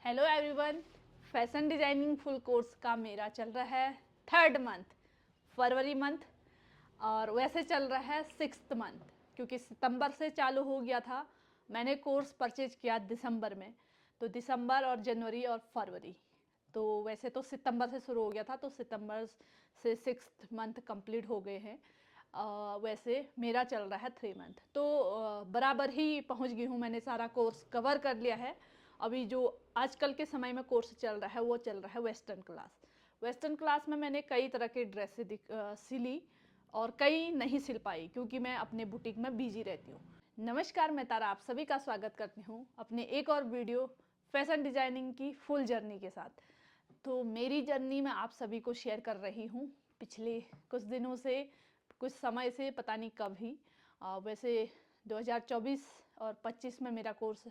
Hello everyone. Fashion designing full course का मेरा चल रहा है 3rd मंथ, फरवरी मंथ, और वैसे चल रहा है 6th मंथ, क्योंकि सितंबर से चालू हो गया था। मैंने कोर्स परचेज किया दिसंबर में, तो दिसंबर और जनवरी और फरवरी, तो वैसे तो सितंबर से शुरू हो गया था, तो सितंबर से 6th मंथ कंप्लीट हो गए हैं। वैसे मेरा चल रहा है 3 मंथ, तो बराबर ही पहुंच गई हूँ। मैंने सारा कोर्स कवर कर लिया है। अभी जो आजकल के समय में कोर्स चल रहा है वो चल रहा है वेस्टर्न क्लास। वेस्टर्न क्लास में मैंने कई तरह के ड्रेसें सिली और कई नहीं सिल पाई, क्योंकि मैं अपने बुटीक में बिजी रहती हूँ। नमस्कार, मैं तारा आप सभी का स्वागत करती हूँ अपने एक और वीडियो फैशन डिजाइनिंग की फुल जर्नी के साथ। तो मेरी जर्नी मैं आप सभी को शेयर कर रही हूँ पिछले कुछ दिनों से, कुछ समय से, पता नहीं कब ही। वैसे 2024 और 25 में मेरा कोर्स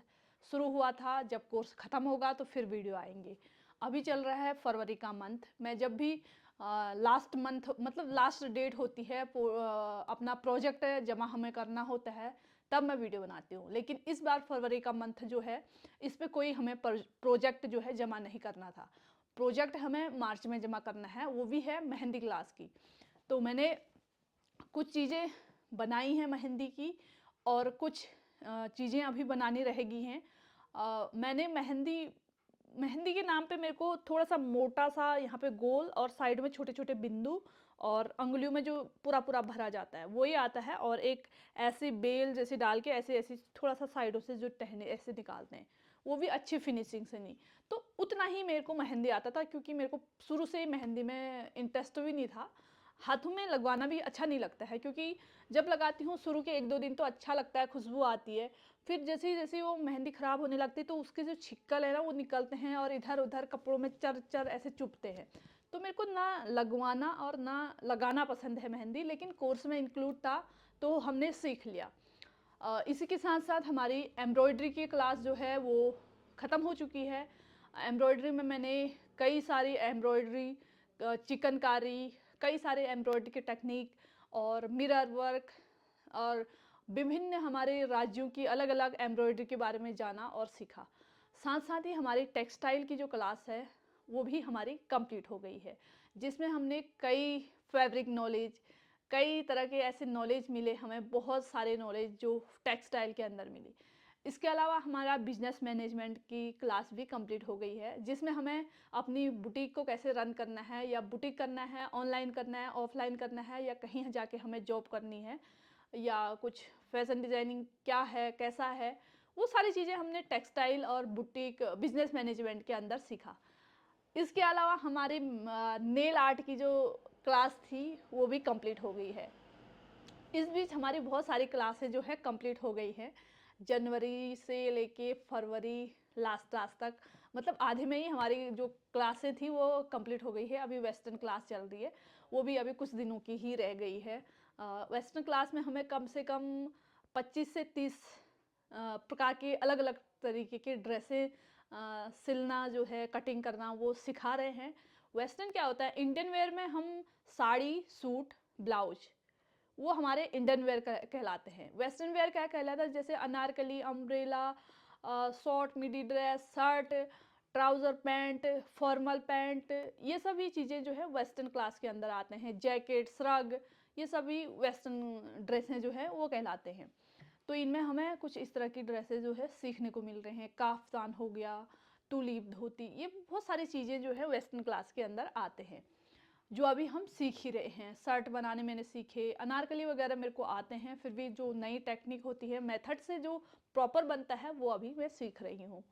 शुरू हुआ था। जब कोर्स ख़त्म होगा तो फिर वीडियो आएंगे। अभी चल रहा है फरवरी का मंथ। मैं जब भी लास्ट मंथ, मतलब लास्ट डेट होती है, अपना प्रोजेक्ट जमा हमें करना होता है, तब मैं वीडियो बनाती हूँ। लेकिन इस बार फरवरी का मंथ जो है, इस पर कोई हमें प्रोजेक्ट जो है जमा नहीं करना था। प्रोजेक्ट हमें मार्च में जमा करना है, वो भी है मेहंदी क्लास की। तो मैंने कुछ चीज़ें बनाई हैं मेहंदी की, और कुछ चीज़ें अभी बनानी रहेगी हैं। मैंने मेहंदी मेहंदी के नाम पे मेरे को थोड़ा सा मोटा सा यहाँ पे गोल, और साइड में छोटे छोटे बिंदु, और अंगुलियों में जो पूरा पूरा भरा जाता है वो ही आता है, और एक ऐसी बेल जैसे डाल के ऐसे ऐसे थोड़ा सा साइडों से जो टहने ऐसे निकालते हैं, वो भी अच्छी फिनिशिंग से नहीं। तो उतना ही मेरे को मेहंदी आता था, क्योंकि मेरे को शुरू से ही मेहंदी में इंटरेस्ट भी नहीं था। हाथों में लगवाना भी अच्छा नहीं लगता है, क्योंकि जब लगाती हूँ शुरू के 1-2 दिन तो अच्छा लगता है, खुशबू आती है। फिर जैसे ही जैसे वो मेहंदी ख़राब होने लगती है, तो उसके जो छिक्कल है ना, वो निकलते हैं और इधर उधर कपड़ों में चर चर ऐसे चुभते हैं। तो मेरे को ना लगवाना और ना लगाना पसंद है मेहंदी, लेकिन कोर्स में इंक्लूड था तो हमने सीख लिया। इसी के साथ साथ हमारी एम्ब्रॉयडरी की क्लास जो है वो ख़त्म हो चुकी है। एम्ब्रॉयडरी में मैंने कई सारी एम्ब्रॉयडरी, चिकनकारी, कई सारे एम्ब्रॉयडरी के टेक्निक और मिरर वर्क, और विभिन्न हमारे राज्यों की अलग अलग एम्ब्रॉयडरी के बारे में जाना और सीखा। साथ साथ ही हमारी टेक्सटाइल की जो क्लास है वो भी हमारी कंप्लीट हो गई है, जिसमें हमने कई फैब्रिक नॉलेज, कई तरह के ऐसे नॉलेज मिले हमें, बहुत सारे नॉलेज जो टेक्सटाइल के अंदर मिली। इसके अलावा हमारा बिजनेस मैनेजमेंट की क्लास भी कंप्लीट हो गई है, जिसमें हमें अपनी बुटीक को कैसे रन करना है, या बुटीक करना है, ऑनलाइन करना है, ऑफलाइन करना है, या कहीं जाके हमें जॉब करनी है, या कुछ फैशन डिज़ाइनिंग क्या है, कैसा है, वो सारी चीज़ें हमने टेक्सटाइल और बुटीक बिजनेस मैनेजमेंट के अंदर सीखा। इसके अलावा हमारी नेल आर्ट की जो क्लास थी वो भी कंप्लीट हो गई है। इस बीच हमारी बहुत सारी क्लासें जो है कंप्लीट हो गई हैं। जनवरी से लेके फरवरी लास्ट लास्ट तक, मतलब आधे में ही हमारी जो क्लासें थी वो कंप्लीट हो गई है। अभी वेस्टर्न क्लास चल रही है, वो भी अभी कुछ दिनों की ही रह गई है। वेस्टर्न क्लास में हमें कम से कम 25 से 30 प्रकार के अलग अलग तरीके के ड्रेसें सिलना जो है, कटिंग करना, वो सिखा रहे हैं। वेस्टर्न क्या होता है, इंडियन वेयर में हम साड़ी, सूट, ब्लाउज, वो हमारे इंडियन वेयर कहलाते हैं। वेस्टर्न वेयर क्या कहलाता है, जैसे Anarkali, umbrella, short midi dress, shirt, trouser pant, formal pant, ये सभी चीज़ें जो है वेस्टर्न क्लास के अंदर आते हैं। जैकेट, श्रग, ये सभी वेस्टर्न ड्रेसें जो है वो कहलाते हैं। तो इनमें हमें कुछ इस तरह की ड्रेसेस जो है सीखने को मिल रहे हैं। काफ्तान हो गया, टूलीप, धोती, ये बहुत सारी चीज़ें जो है वेस्टर्न क्लास के अंदर आते हैं, जो अभी हम सीख ही रहे हैं। शर्ट बनाने मैंने सीखे, अनारकली वगैरह मेरे को आते हैं, फिर भी जो नई टेक्निक होती है, मेथड से जो प्रॉपर बनता है, वो अभी मैं सीख रही हूँ।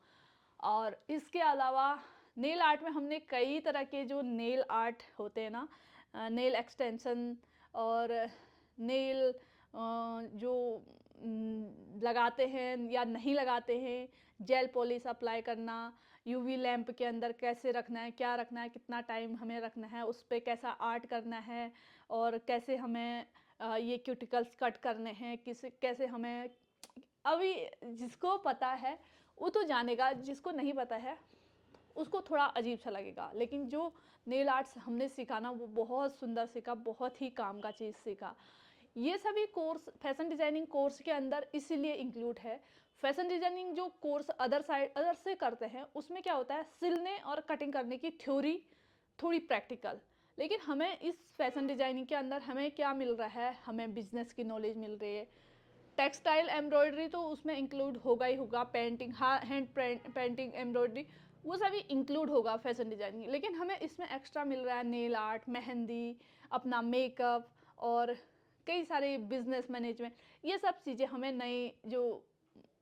और इसके अलावा नेल आर्ट में हमने कई तरह के जो नेल आर्ट होते हैं ना, नेल एक्सटेंशन और नेल जो लगाते हैं या नहीं लगाते हैं, जेल पॉलिश अप्लाई करना, यूवी लैंप के अंदर कैसे रखना है, क्या रखना है, कितना टाइम हमें रखना है, उस पर कैसा आर्ट करना है, और कैसे हमें ये क्यूटिकल्स कट करने हैं, कैसे हमें, अभी जिसको पता है वो तो जानेगा, जिसको नहीं पता है उसको थोड़ा अजीब सा लगेगा। लेकिन जो नेल आर्ट्स हमने सीखा ना, वो बहुत सुंदर सीखा, बहुत ही काम का चीज़ सीखा। ये सभी कोर्स फैशन डिज़ाइनिंग कोर्स के अंदर इसीलिए इंक्लूड है। फैशन डिजाइनिंग जो कोर्स अदर से करते हैं उसमें क्या होता है, सिलने और कटिंग करने की थ्योरी, थोड़ी प्रैक्टिकल। लेकिन हमें इस फैशन डिजाइनिंग के अंदर हमें क्या मिल रहा है, हमें बिजनेस की नॉलेज मिल रही है। टेक्सटाइल एम्ब्रॉयडरी तो उसमें इंक्लूड होगा ही होगा, पेंटिंग, हैंड पेंटिंग, एम्ब्रॉयडरी, वो सभी इंक्लूड होगा फैशन डिजाइनिंग। लेकिन हमें इसमें एक्स्ट्रा मिल रहा है नेल आर्ट, मेहंदी, अपना मेकअप और कई सारे बिजनेस मैनेजमेंट। ये सब चीज़ें हमें नई जो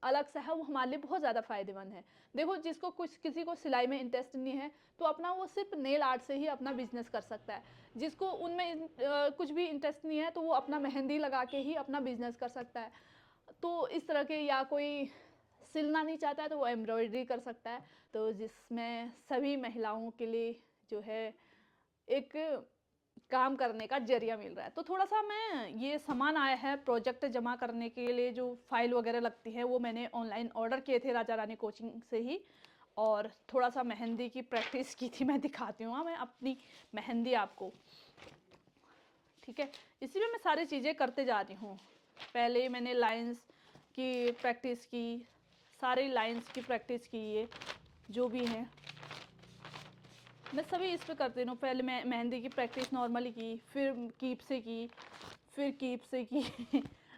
अलग से है वो हमारे लिए बहुत ज़्यादा फ़ायदेमंद है। देखो जिसको कुछ किसी को सिलाई में इंटरेस्ट नहीं है तो अपना वो सिर्फ नेल आर्ट से ही अपना बिजनेस कर सकता है। जिसको उनमें कुछ भी इंटरेस्ट नहीं है तो वो अपना मेहंदी लगा के ही अपना बिजनेस कर सकता है। तो इस तरह के, या कोई सिलना नहीं चाहता है तो वो एम्ब्रॉयडरी कर सकता है। तो जिसमें सभी महिलाओं के लिए जो है एक काम करने का जरिया मिल रहा है। तो थोड़ा सा मैं, ये सामान आया है प्रोजेक्ट जमा करने के लिए, जो फाइल वगैरह लगती है वो मैंने ऑनलाइन ऑर्डर किए थे राजा रानी कोचिंग से ही। और थोड़ा सा मेहंदी की प्रैक्टिस की थी, मैं दिखाती हूँ मैं अपनी मेहंदी आपको, ठीक है। इसी में मैं सारी चीज़ें करते जा रही हूँ। पहले मैंने लाइंस की प्रैक्टिस की, सारी लाइंस की प्रैक्टिस की, ये जो भी हैं मैं सभी इस पे करती हूँ। पहले मैं मेहंदी की प्रैक्टिस नॉर्मली की, फिर कीप से की, फिर कीप से की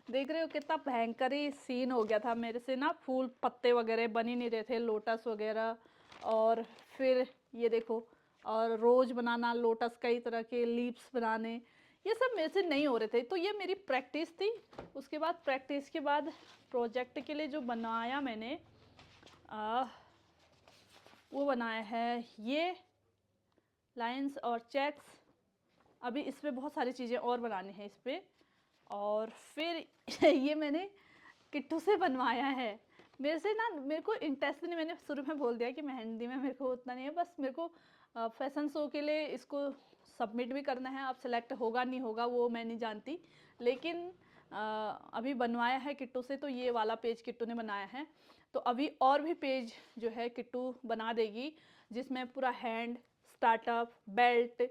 देख रहे हो कितना भयंकर ही सीन हो गया था मेरे से ना, फूल पत्ते वगैरह बन ही नहीं रहे थे, लोटस वगैरह। और फिर ये देखो, और रोज बनाना, लोटस कई तरह के लीव्स बनाने, ये सब मेरे से नहीं हो रहे थे। तो ये मेरी प्रैक्टिस थी। उसके बाद प्रैक्टिस के बाद प्रोजेक्ट के लिए जो बनाया मैंने, वो बनाया है ये लाइंस और चेक्स। अभी इस पर बहुत सारी चीज़ें और बनानी है इस पर। और फिर ये मैंने किट्टू से बनवाया है। मेरे से ना, मेरे को इंटरेस्ट नहीं, मैंने शुरू में बोल दिया कि मेहंदी में मेरे को उतना नहीं है, बस मेरे को फैशन शो के लिए इसको सबमिट भी करना है। अब सेलेक्ट होगा नहीं होगा वो मैं नहीं जानती, लेकिन अभी बनवाया है किट्टू से। तो ये वाला पेज किट्टू ने बनाया है। तो अभी और भी पेज जो है किट्टू बना देगी, जिसमें पूरा हैंड, स्टार्टअप, बेल्ट,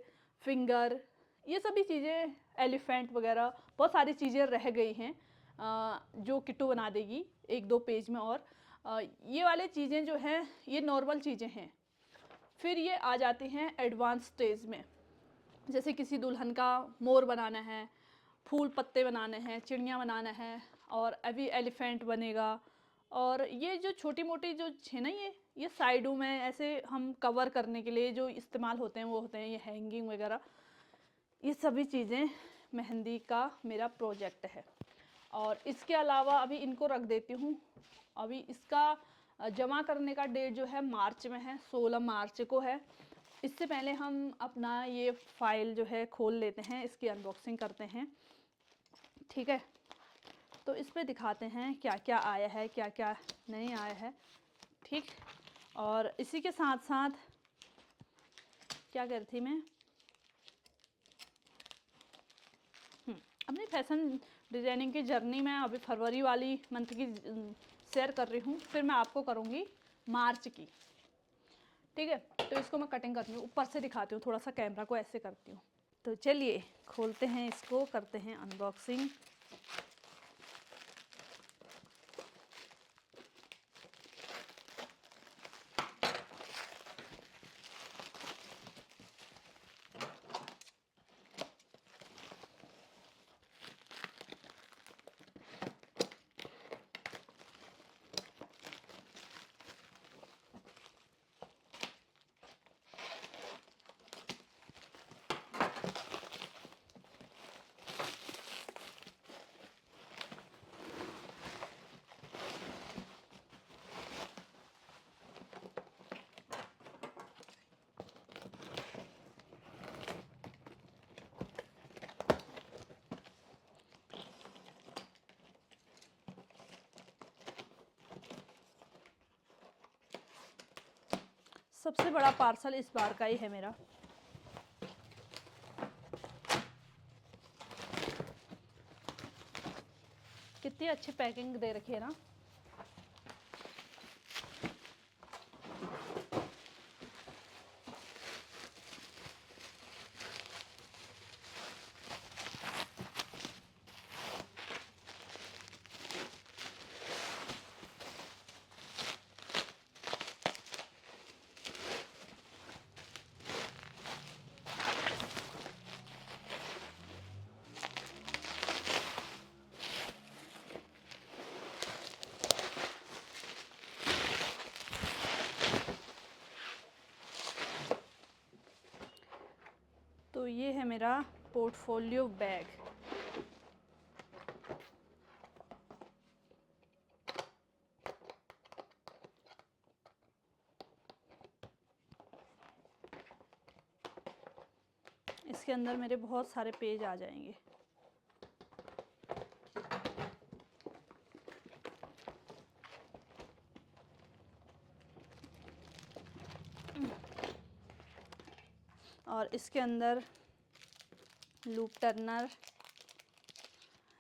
फिंगर, ये सभी चीज़ें, एलिफेंट वगैरह बहुत सारी चीज़ें रह गई हैं जो किट्टू बना देगी एक दो पेज में। और ये वाले चीज़ें जो हैं ये नॉर्मल चीज़ें हैं। फिर ये आ जाती हैं एडवांस स्टेज में, जैसे किसी दुल्हन का मोर बनाना है, फूल पत्ते बनाने हैं, चिड़िया बनाना है, और अभी एलिफेंट बनेगा। और ये जो छोटी मोटी जो है ना, ये साइडों में ऐसे हम कवर करने के लिए जो इस्तेमाल होते हैं वो होते हैं ये हैंगिंग वगैरह। ये सभी चीज़ें मेहंदी का मेरा प्रोजेक्ट है। और इसके अलावा अभी इनको रख देती हूँ। अभी इसका जमा करने का डेट जो है मार्च में है, 16 मार्च को है। इससे पहले हम अपना ये फाइल जो है खोल लेते हैं, इसकी अनबॉक्सिंग करते हैं, ठीक है। तो इस पे दिखाते हैं क्या क्या आया है, क्या क्या नहीं आया है, ठीक। और इसी के साथ साथ क्या कर थी मैं, अपनी फैशन डिज़ाइनिंग की जर्नी में अभी फरवरी वाली मंथ की शेयर कर रही हूँ, फिर मैं आपको करूँगी मार्च की, ठीक है। तो इसको मैं कटिंग करती हूँ, ऊपर से दिखाती हूँ, थोड़ा सा कैमरा को ऐसे करती हूँ। तो चलिए खोलते हैं इसको, करते हैं अनबॉक्सिंग। सबसे बड़ा पार्सल इस बार का ही है मेरा। कितनी अच्छी पैकिंग दे रखी है ना। ये है मेरा पोर्टफोलियो बैग। इसके अंदर मेरे बहुत सारे पेज आ जाएंगे। और इसके अंदर लूप टर्नर,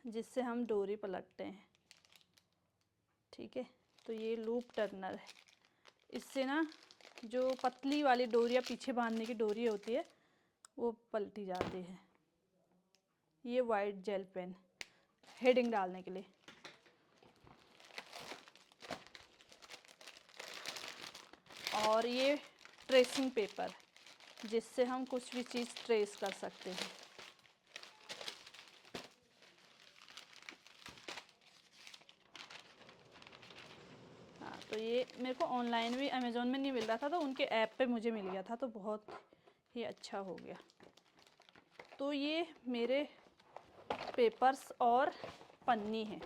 जिससे हम डोरी पलटते हैं, ठीक है। तो ये लूप टर्नर है, इससे ना जो पतली वाली डोरी या पीछे बांधने की डोरी होती है वो पलटी जाती है। ये वाइट जेल पेन हेडिंग डालने के लिए। और ये ट्रेसिंग पेपर, जिससे हम कुछ भी चीज़ ट्रेस कर सकते हैं। हाँ, तो ये मेरे को ऑनलाइन भी अमेज़ोन में नहीं मिल रहा था, तो उनके ऐप पे मुझे मिल गया था, तो बहुत ही अच्छा हो गया। तो ये मेरे पेपर्स और पन्नी है,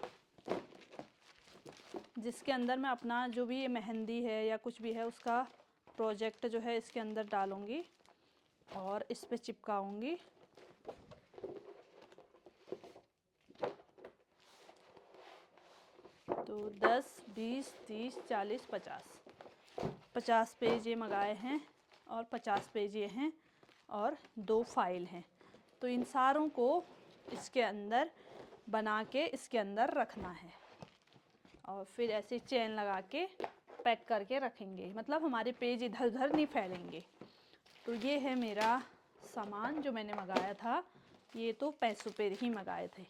जिसके अंदर मैं अपना जो भी मेहंदी है या कुछ भी है उसका प्रोजेक्ट जो है इसके अंदर डालूँगी और इस पे चिपकाऊँगी। तो 10, 20, 30, 40, 50 पेज ये मंगाए हैं और 50 पेज ये हैं और 2 फाइल हैं। तो इन सारों को इसके अंदर बना के इसके अंदर रखना है और फिर ऐसे चेन लगा के पैक करके रखेंगे, मतलब हमारे पेज इधर उधर नहीं फैलेंगे। तो ये है मेरा सामान जो मैंने मंगाया था। ये तो पैसों पे ही मंगाए थे।